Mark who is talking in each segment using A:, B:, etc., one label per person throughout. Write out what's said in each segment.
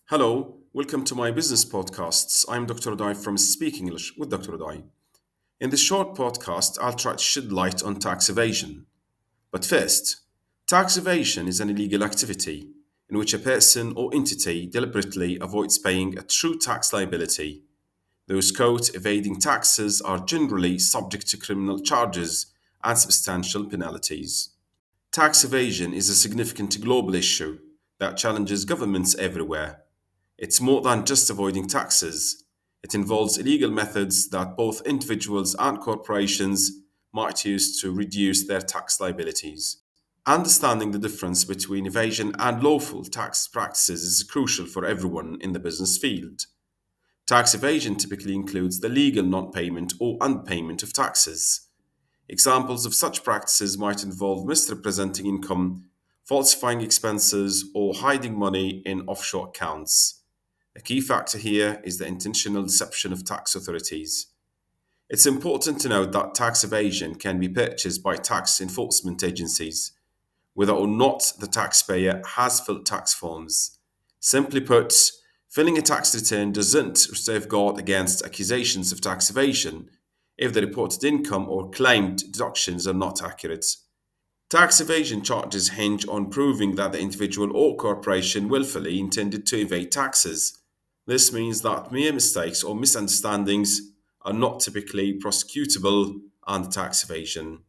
A: Hello, welcome to my business podcasts. I'm Dr. Audai from Speak English with Dr. Audai. In this short podcast, I'll try to shed light on tax evasion. But first, tax evasion is an illegal activity in which a person or entity deliberately avoids paying a true tax liability. Those caught evading taxes are generally subject to criminal charges and substantial penalties. Tax evasion is a significant global issue that challenges governments everywhere. It's more than just avoiding taxes. It involves illegal methods that both individuals and corporations might use to reduce their tax liabilities. Understanding the difference between evasion and lawful tax practices is crucial for everyone in the business field. Tax evasion typically includes the legal non payment or unpayment of taxes. Examples of such practices might involve misrepresenting income, falsifying expenses, or hiding money in offshore accounts. A key factor here is the intentional deception of tax authorities. It's important to note that tax evasion can be purchased by tax enforcement agencies, whether or not the taxpayer has filled tax forms. Simply put, filling a tax return doesn't safeguard against accusations of tax evasion if the reported income or claimed deductions are not accurate. Tax evasion charges hinge on proving that the individual or corporation willfully intended to evade taxes. This means that mere mistakes or misunderstandings are not typically prosecutable under tax evasion.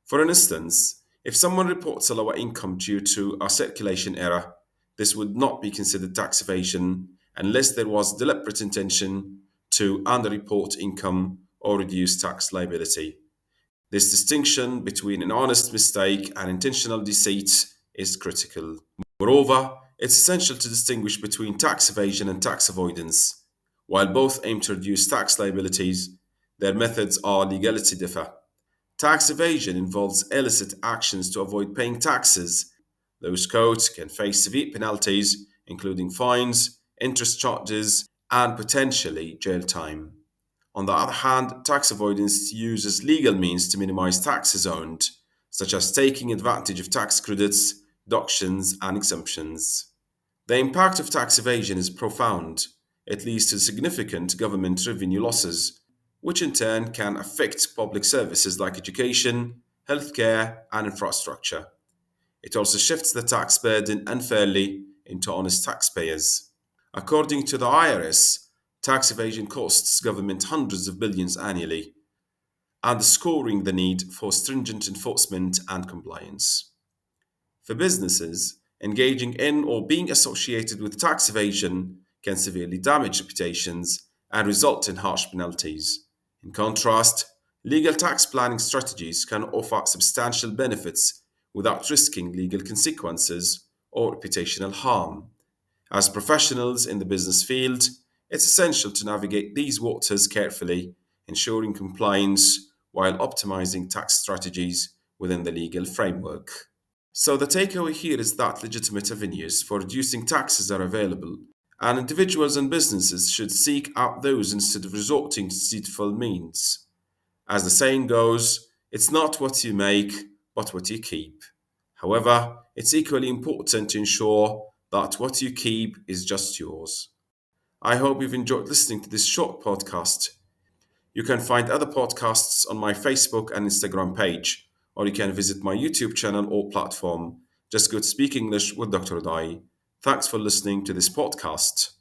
A: For instance, if someone reports a lower income due to a circulation error, this would not be considered tax evasion unless there was deliberate intention to underreport income or reduce tax liability. This distinction between an honest mistake and intentional deceit is critical. Moreover, it's essential to distinguish between tax evasion and tax avoidance. While both aim to reduce tax liabilities, their methods or legality differ. Tax evasion involves illicit actions to avoid paying taxes. Those caught can face severe penalties, including fines, interest charges, and potentially jail time. On the other hand, tax avoidance uses legal means to minimize taxes owed, such as taking advantage of tax credits, deductions, and exemptions. The impact of tax evasion is profound. It leads to significant government revenue losses, which in turn can affect public services like education, healthcare, and infrastructure. It also shifts the tax burden unfairly into honest taxpayers. According to the IRS, tax evasion costs government hundreds of billions annually, underscoring the need for stringent enforcement and compliance. For businesses, engaging in or being associated with tax evasion can severely damage reputations and result in harsh penalties. In contrast, legal tax planning strategies can offer substantial benefits without risking legal consequences or reputational harm. As professionals in the business field, it's essential to navigate these waters carefully, ensuring compliance while optimizing tax strategies within the legal framework. So, the takeaway here is that legitimate avenues for reducing taxes are available, and individuals and businesses should seek out those instead of resorting to deceitful means. As the saying goes, it's not what you make, but what you keep. However, it's equally important to ensure that what you keep is just yours. I hope you've enjoyed listening to this short podcast. You can find other podcasts on my Facebook and Instagram page, or you can visit my YouTube channel or platform. Just go to Speak English with Dr. Audai. Thanks for listening to this podcast.